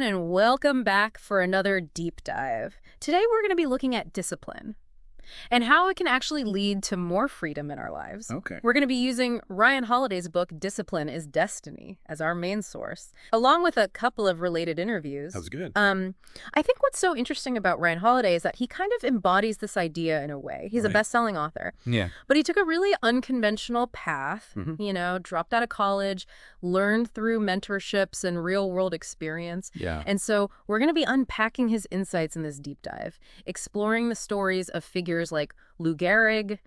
everyone, and welcome back for another deep dive. Today we're going to be looking at discipline and how it can actually lead to more freedom in our lives. Okay. We're going to be using Ryan Holiday's book, Discipline is Destiny, as our main source, along with a couple of related interviews. That was good. I think what's so interesting about Ryan Holiday is that he kind of embodies this idea in a way. He's a Right. best-selling author. Yeah. But he took a really unconventional path, dropped out of college, learned through mentorships and real-world experience. Yeah. And so we're going to be unpacking his insights in this deep dive, exploring the stories of figures like Lou Gehrig,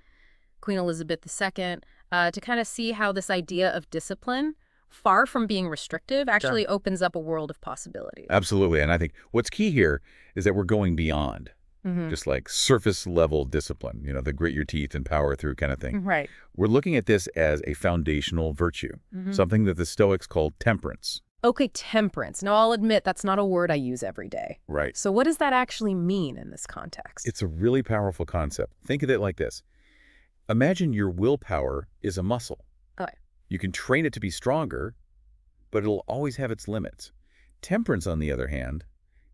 Queen Elizabeth II, to kind of see how this idea of discipline, far from being restrictive, actually opens up a world of possibilities. Absolutely. And I think what's key here is that we're going beyond just like surface level discipline, the grit your teeth and power through kind of thing. Right. We're looking at this as a foundational virtue, something that the Stoics called temperance. Okay, temperance. Now, I'll admit that's not a word I use every day. Right. So what does that actually mean in this context? It's a really powerful concept. Think of it like this. Imagine your willpower is a muscle. Okay. You can train it to be stronger, but it'll always have its limits. Temperance, on the other hand,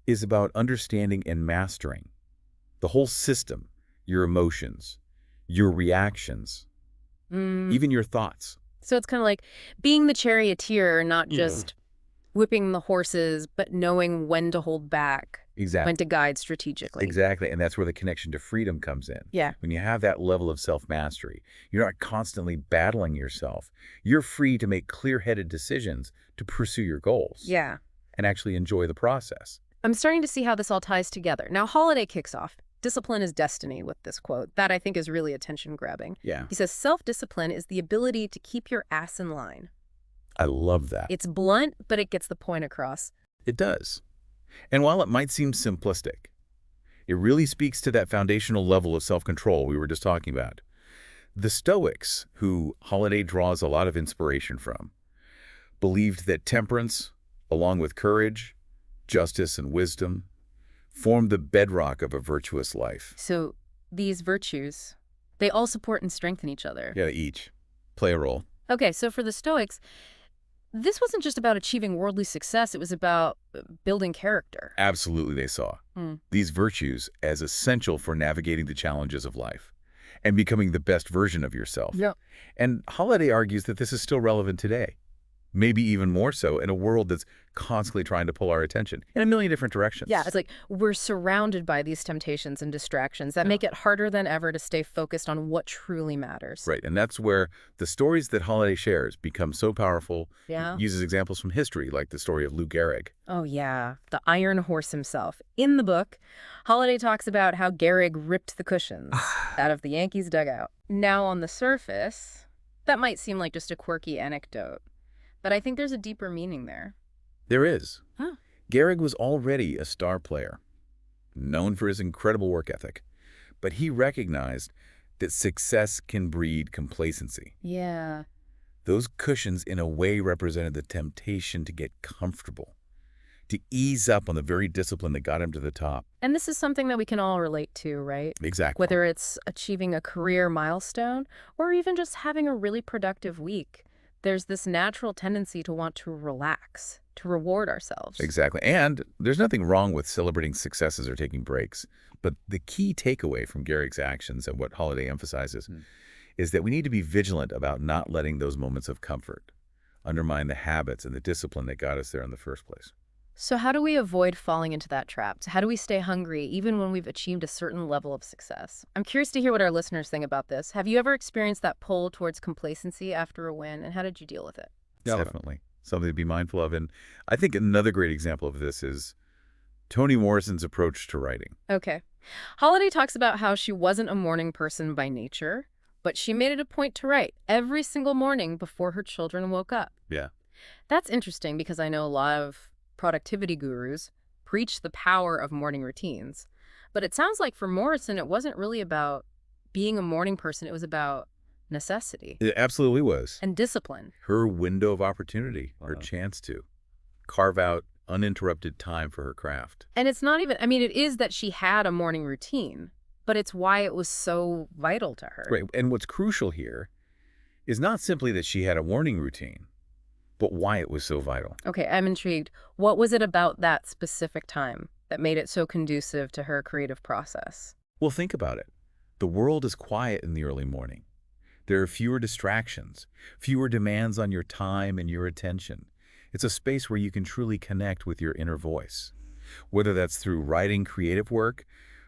is about understanding and mastering the whole system, your emotions, your reactions, even your thoughts. So it's kind of like being the charioteer, not just whipping the horses, but knowing when to hold back, Exactly. when to guide strategically. Exactly. And that's where the connection to freedom comes in. Yeah. When you have that level of self-mastery, you're not constantly battling yourself. You're free to make clear-headed decisions to pursue your goals. Yeah. And actually enjoy the process. I'm starting to see how this all ties together. Now, Holiday kicks off. Discipline is destiny with this quote. That, I think, is really attention-grabbing. Yeah. He says, self-discipline is the ability to keep your ass in line. I love that. It's blunt, but it gets the point across. It does. And while it might seem simplistic, it really speaks to that foundational level of self-control we were just talking about. The Stoics, who Holiday draws a lot of inspiration from, believed that temperance, along with courage, justice, and wisdom, formed the bedrock of a virtuous life. So these virtues, they all support and strengthen each other. Yeah, each play a role. Okay, so for the Stoics, this wasn't just about achieving worldly success. It was about building character. Absolutely, they saw these virtues as essential for navigating the challenges of life and becoming the best version of yourself. Yeah. And Holiday argues that this is still relevant today, maybe even more so in a world that's constantly trying to pull our attention in a million different directions. Yeah, it's like we're surrounded by these temptations and distractions that make it harder than ever to stay focused on what truly matters. Right, and that's where the stories that Holiday shares become so powerful. Yeah. He uses examples from history, like the story of Lou Gehrig. Oh, yeah, the Iron Horse himself. In the book, Holiday talks about how Gehrig ripped the cushions out of the Yankees' dugout. Now, on the surface, that might seem like just a quirky anecdote, but I think there's a deeper meaning there. There is. Huh. Gehrig was already a star player, known for his incredible work ethic, but he recognized that success can breed complacency. Yeah. Those cushions, in a way, represented the temptation to get comfortable, to ease up on the very discipline that got him to the top. And this is something that we can all relate to, right? Exactly. Whether it's achieving a career milestone or even just having a really productive week, there's this natural tendency to want to relax, to reward ourselves. Exactly. And there's nothing wrong with celebrating successes or taking breaks. But the key takeaway from Gehrig's actions and what Holiday emphasizes is that we need to be vigilant about not letting those moments of comfort undermine the habits and the discipline that got us there in the first place. So how do we avoid falling into that trap? How do we stay hungry even when we've achieved a certain level of success? I'm curious to hear what our listeners think about this. Have you ever experienced that pull towards complacency after a win, and how did you deal with it? Definitely. Something to be mindful of. And I think another great example of this is Toni Morrison's approach to writing. Okay. Holiday talks about how she wasn't a morning person by nature, but she made it a point to write every single morning before her children woke up. Yeah. That's interesting because I know a lot of productivity gurus preach the power of morning routines. But it sounds like for Morrison, it wasn't really about being a morning person. It was about necessity. It absolutely was. And discipline. Her window of opportunity, her chance to carve out uninterrupted time for her craft. And it's not even, I mean, it is that she had a morning routine, but it's why it was so vital to her. Right. And what's crucial here is not simply that she had a morning routine, but why it was so vital. Okay, I'm intrigued. What was it about that specific time that made it so conducive to her creative process? Well, think about it. The world is quiet in the early morning. There are fewer distractions, fewer demands on your time and your attention. It's a space where you can truly connect with your inner voice, whether that's through writing creative work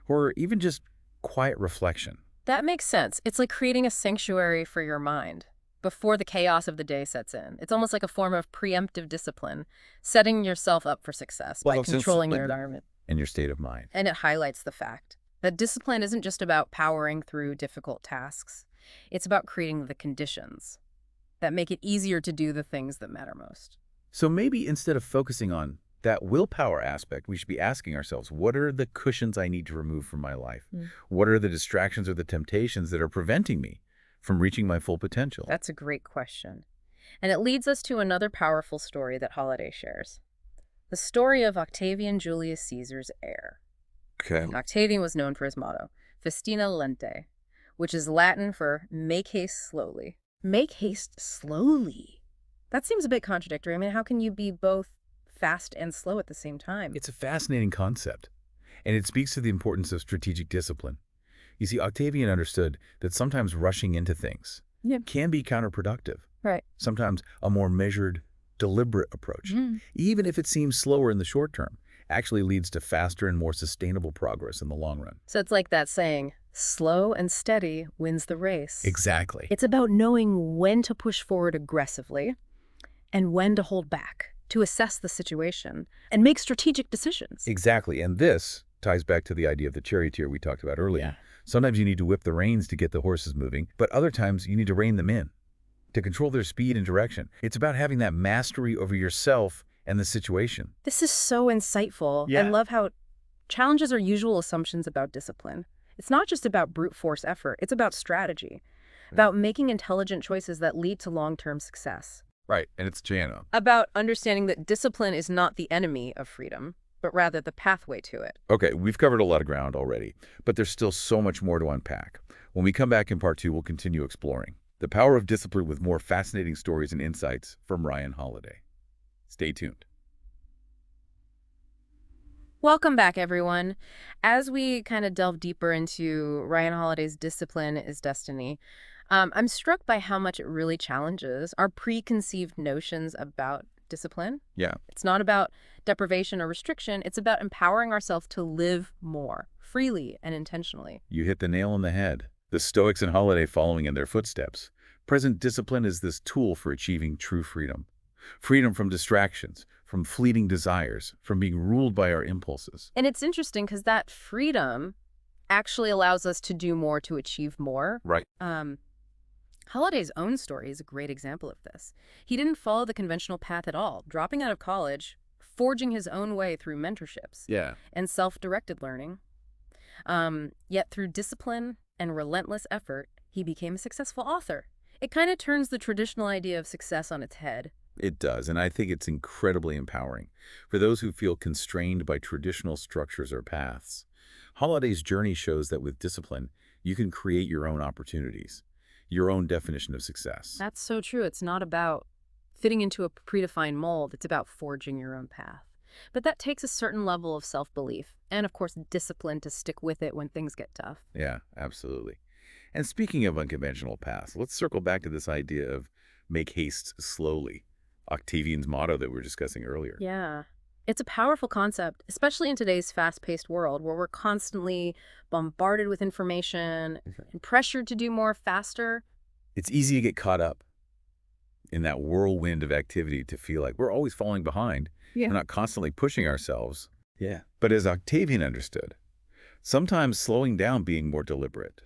or even just quiet reflection. That makes sense. It's like creating a sanctuary for your mind before the chaos of the day sets in. It's almost like a form of preemptive discipline, setting yourself up for success by Well, since controlling like your environment. in your state of mind. And it highlights the fact that discipline isn't just about powering through difficult tasks. It's about creating the conditions that make it easier to do the things that matter most. So maybe instead of focusing on that willpower aspect, we should be asking ourselves, what are the cushions I need to remove from my life? Mm. What are the distractions or the temptations that are preventing me from reaching my full potential? That's a great question. And it leads us to another powerful story that Holiday shares. The story of Octavian Julius Caesar's heir. Okay. Octavian was known for his motto, Festina lente, which is Latin for make haste slowly. Make haste slowly. That seems a bit contradictory. I mean, how can you be both fast and slow at the same time? It's a fascinating concept, and it speaks to the importance of strategic discipline. You see, Octavian understood that sometimes rushing into things Yeah. can be counterproductive. Right. Sometimes a more measured, deliberate approach, even if it seems slower in the short term, actually leads to faster and more sustainable progress in the long run. So it's like that saying, slow and steady wins the race. Exactly. It's about knowing when to push forward aggressively and when to hold back, to assess the situation and make strategic decisions. Exactly. And this ties back to the idea of the charioteer we talked about earlier. Yeah. Sometimes you need to whip the reins to get the horses moving, but other times you need to rein them in, to control their speed and direction. It's about having that mastery over yourself and the situation. This is so insightful. I Yeah. love how it challenges our usual assumptions about discipline. It's not just about brute force effort, it's about strategy, about making intelligent choices that lead to long-term success, Right. And it's Jana. about understanding that discipline is not the enemy of freedom, but rather the pathway to it. Okay, we've covered a lot of ground already, but there's still so much more to unpack. When we come back in part 2, we'll continue exploring the power of discipline with more fascinating stories and insights from Ryan Holiday. Stay tuned. Welcome back, everyone. As we kind of delve deeper into Ryan Holiday's Discipline is Destiny, I'm struck by how much it really challenges our preconceived notions about discipline. Yeah. It's not about deprivation or restriction. It's about empowering ourselves to live more freely and intentionally. You hit the nail on the head. The Stoics and Holiday following in their footsteps. Present discipline is this tool for achieving true freedom. Freedom from distractions, from fleeting desires, from being ruled by our impulses. And it's interesting because that freedom actually allows us to do more to achieve more. Right. Holiday's own story is a great example of this. He didn't follow the conventional path at all, dropping out of college, forging his own way through mentorships Yeah. and self-directed learning. Yet through discipline and relentless effort, he became a successful author. It kind of turns the traditional idea of success on its head. It does, and I think it's incredibly empowering for those who feel constrained by traditional structures or paths. Holiday's journey shows that with discipline, you can create your own opportunities, your own definition of success. That's so true. It's not about fitting into a predefined mold. It's about forging your own path. But that takes a certain level of self-belief and, of course, discipline to stick with it when things get tough. Yeah, absolutely. And speaking of unconventional paths, let's circle back to this idea of make haste slowly, Octavian's motto that we were discussing earlier. Yeah. It's a powerful concept, especially in today's fast-paced world where we're constantly bombarded with information and pressured to do more faster. It's easy to get caught up in that whirlwind of activity to feel like we're always falling behind. Yeah. We're not constantly pushing ourselves. Yeah. But as Octavian understood, sometimes slowing down, being more deliberate,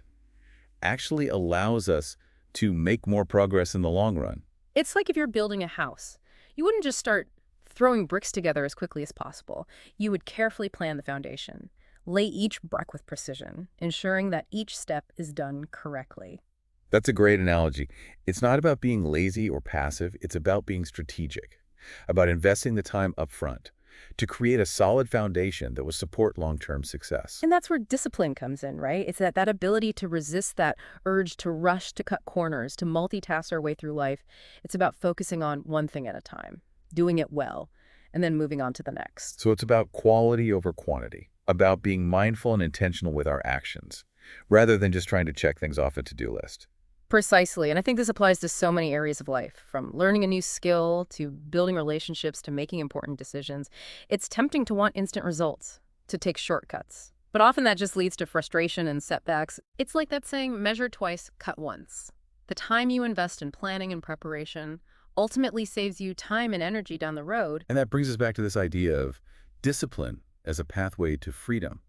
actually allows us to make more progress in the long run. It's like if you're building a house. You wouldn't just start throwing bricks together as quickly as possible. You would carefully plan the foundation, lay each brick with precision, ensuring that each step is done correctly. That's a great analogy. It's not about being lazy or passive. It's about being strategic, about investing the time up front, to create a solid foundation that will support long-term success. And that's where discipline comes in, right? It's that ability to resist that urge to rush, to cut corners, to multitask our way through life. It's about focusing on one thing at a time, doing it well, and then moving on to the next. So it's about quality over quantity, about being mindful and intentional with our actions, rather than just trying to check things off a to-do list. Precisely. And I think this applies to so many areas of life, from learning a new skill to building relationships to making important decisions. It's tempting to want instant results, to take shortcuts. But often that just leads to frustration and setbacks. It's like that saying, measure twice, cut once. The time you invest in planning and preparation ultimately saves you time and energy down the road. And that brings us back to this idea of discipline as a pathway to freedom.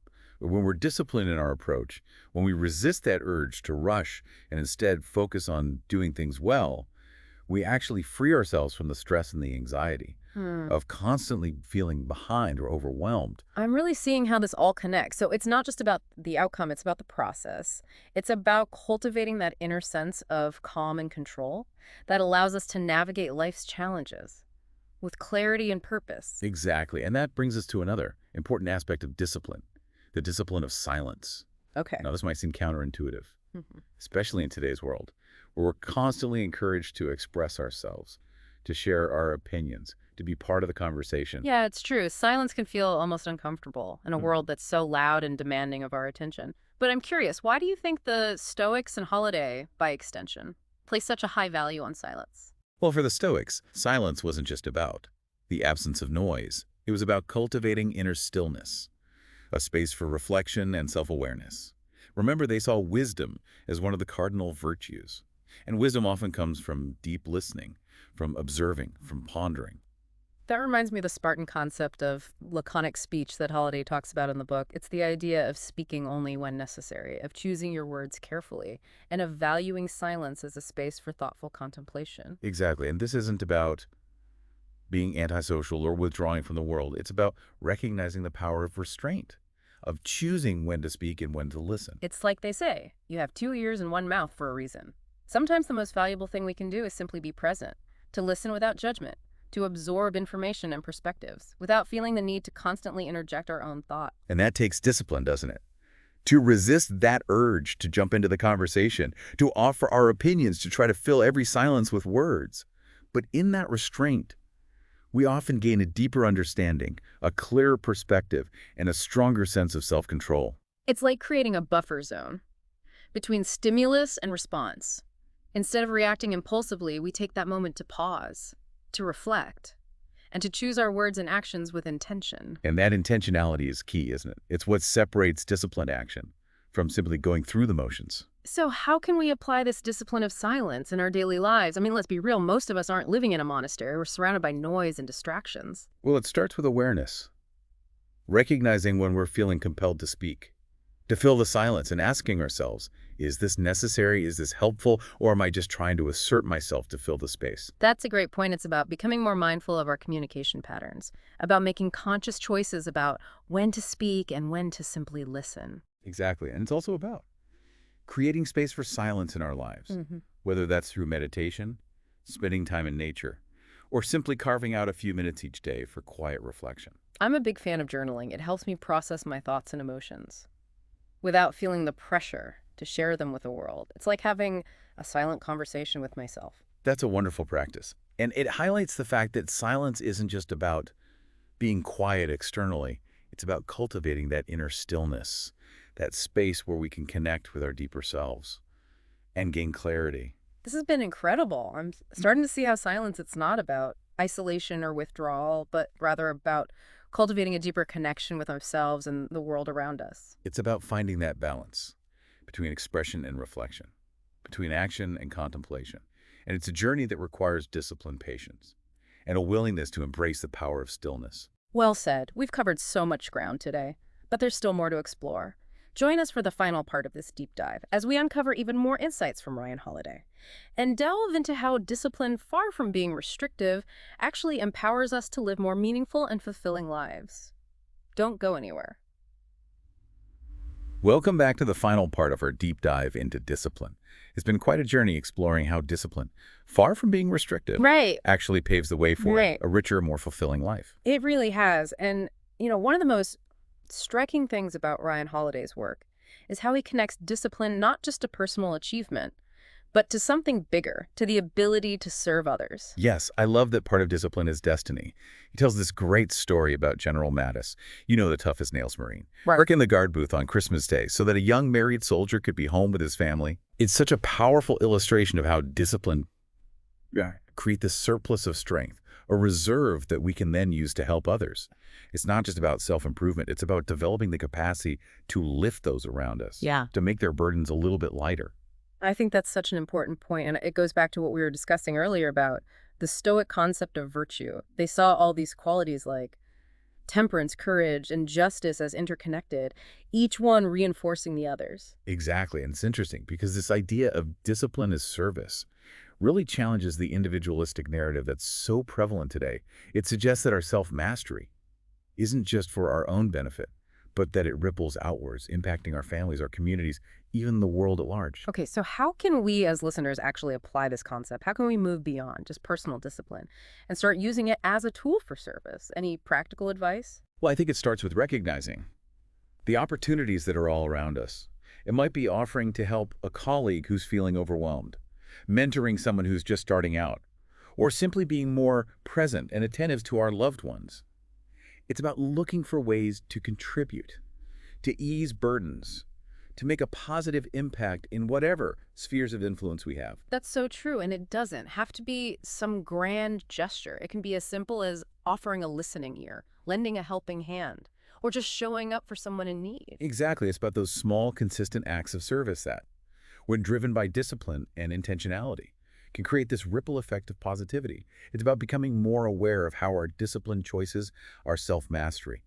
When we're disciplined in our approach, when we resist that urge to rush and instead focus on doing things well, we actually free ourselves from the stress and the anxiety of constantly feeling behind or overwhelmed. I'm really seeing how this all connects. So it's not just about the outcome, it's about the process. It's about cultivating that inner sense of calm and control that allows us to navigate life's challenges with clarity and purpose. Exactly. And that brings us to another important aspect of discipline, the discipline of silence. Okay. Now, this might seem counterintuitive, especially in today's world, where we're constantly encouraged to express ourselves, to share our opinions, to be part of the conversation. Yeah, it's true. Silence can feel almost uncomfortable in a world that's so loud and demanding of our attention. But I'm curious, why do you think the Stoics and Holiday, by extension, place such a high value on silence? Well, for the Stoics, silence wasn't just about the absence of noise. It was about cultivating inner stillness, a space for reflection and self-awareness. Remember, they saw wisdom as one of the cardinal virtues. And wisdom often comes from deep listening, from observing, from pondering. That reminds me of the Spartan concept of laconic speech that Holiday talks about in the book. It's the idea of speaking only when necessary, of choosing your words carefully, and of valuing silence as a space for thoughtful contemplation. Exactly. And this isn't about being antisocial or withdrawing from the world. It's about recognizing the power of restraint, of choosing when to speak and when to listen. It's like they say, you have two ears and one mouth for a reason. Sometimes the most valuable thing we can do is simply be present, to listen without judgment, to absorb information and perspectives, without feeling the need to constantly interject our own thought. And that takes discipline, doesn't it? To resist that urge to jump into the conversation, to offer our opinions, to try to fill every silence with words. But in that restraint, we often gain a deeper understanding, a clearer perspective, and a stronger sense of self-control. It's like creating a buffer zone between stimulus and response. Instead of reacting impulsively, we take that moment to pause, to reflect, and to choose our words and actions with intention. And that intentionality is key, isn't it? It's what separates disciplined action from simply going through the motions. So how can we apply this discipline of silence in our daily lives? I mean, let's be real, most of us aren't living in a monastery. We're surrounded by noise and distractions. Well, it starts with awareness, recognizing when we're feeling compelled to speak, to fill the silence and asking ourselves, is this necessary? Is this helpful? Or am I just trying to assert myself to fill the space? That's a great point. It's about becoming more mindful of our communication patterns, about making conscious choices about when to speak and when to simply listen. Exactly. And it's also about creating space for silence in our lives, whether that's through meditation, spending time in nature, or simply carving out a few minutes each day for quiet reflection. I'm a big fan of journaling. It helps me process my thoughts and emotions without feeling the pressure to share them with the world. It's like having a silent conversation with myself. That's a wonderful practice. And it highlights the fact that silence isn't just about being quiet externally. It's about cultivating that inner stillness, that space where we can connect with our deeper selves and gain clarity. This has been incredible. I'm starting to see how silence, it's not about isolation or withdrawal, but rather about cultivating a deeper connection with ourselves and the world around us. It's about finding that balance between expression and reflection, between action and contemplation. And it's a journey that requires discipline, patience, and a willingness to embrace the power of stillness. Well said. We've covered so much ground today, but there's still more to explore. Join us for the final part of this deep dive as we uncover even more insights from Ryan Holiday and delve into how discipline, far from being restrictive, actually empowers us to live more meaningful and fulfilling lives. Don't go anywhere. Welcome back to the final part of our deep dive into discipline. It's been quite a journey exploring how discipline, far from being restrictive, Right. actually paves the way for Right. a richer, more fulfilling life. It really has. And, one of the most striking things about Ryan Holiday's work is how he connects discipline not just to personal achievement, but to something bigger, to the ability to serve others. Yes, I love that part of discipline is destiny. He tells this great story about General Mattis, the toughest nails Marine, Right. working in the guard booth on Christmas Day so that a young married soldier could be home with his family. It's such a powerful illustration of how discipline create this surplus of strength, a reserve that we can then use to help others. It's not just about self-improvement, it's about developing the capacity to lift those around us, Yeah. to make their burdens a little bit lighter. I think that's such an important point, and it goes back to what we were discussing earlier about the Stoic concept of virtue. They saw all these qualities like temperance, courage, and justice as interconnected, each one reinforcing the others. Exactly, and it's interesting because this idea of discipline as service really challenges the individualistic narrative that's so prevalent today. It suggests that our self-mastery isn't just for our own benefit, but that it ripples outwards, impacting our families, our communities, even the world at large. Okay, so how can we as listeners actually apply this concept? How can we move beyond just personal discipline and start using it as a tool for service? Any practical advice? Well, I think it starts with recognizing the opportunities that are all around us. It might be offering to help a colleague who's feeling overwhelmed, mentoring someone who's just starting out, or simply being more present and attentive to our loved ones. It's about looking for ways to contribute, to ease burdens, to make a positive impact in whatever spheres of influence we have. That's so true, and it doesn't have to be some grand gesture. It can be as simple as offering a listening ear, lending a helping hand, or just showing up for someone in need. Exactly, it's about those small, consistent acts of service that, when driven by discipline and intentionality, can create this ripple effect of positivity. It's about becoming more aware of how our disciplined choices, our self-mastery,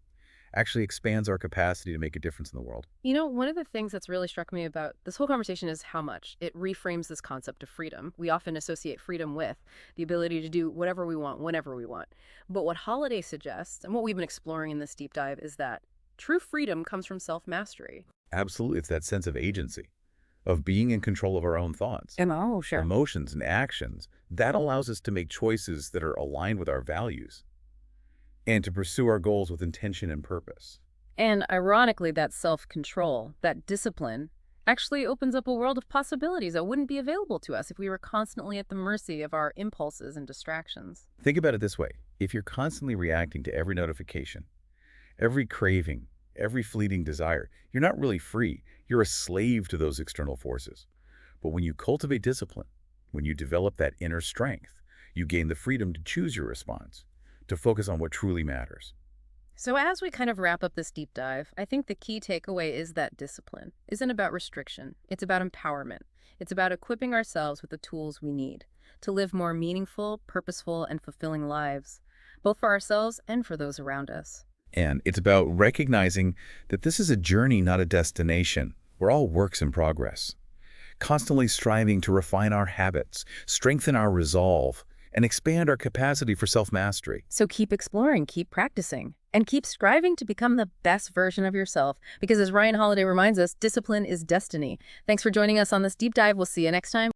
actually expands our capacity to make a difference in the world. One of the things that's really struck me about this whole conversation is how much it reframes this concept of freedom. We often associate freedom with the ability to do whatever we want, whenever we want. But what Holiday suggests, and what we've been exploring in this deep dive, is that true freedom comes from self-mastery. Absolutely, it's that sense of agency, of being in control of our own thoughts, Sure. emotions, and actions. That allows us to make choices that are aligned with our values and to pursue our goals with intention and purpose. And ironically, that self-control, that discipline, actually opens up a world of possibilities that wouldn't be available to us if we were constantly at the mercy of our impulses and distractions. Think about it this way. If you're constantly reacting to every notification, every craving, every fleeting desire, you're not really free. You're a slave to those external forces. But when you cultivate discipline, when you develop that inner strength, you gain the freedom to choose your response, to focus on what truly matters. So as we kind of wrap up this deep dive, I think the key takeaway is that discipline isn't about restriction. It's about empowerment. It's about equipping ourselves with the tools we need to live more meaningful, purposeful, and fulfilling lives, both for ourselves and for those around us. And it's about recognizing that this is a journey, not a destination. We're all works in progress, constantly striving to refine our habits, strengthen our resolve, and expand our capacity for self-mastery. So keep exploring, keep practicing, and keep striving to become the best version of yourself. Because as Ryan Holiday reminds us, discipline is destiny. Thanks for joining us on this deep dive. We'll see you next time.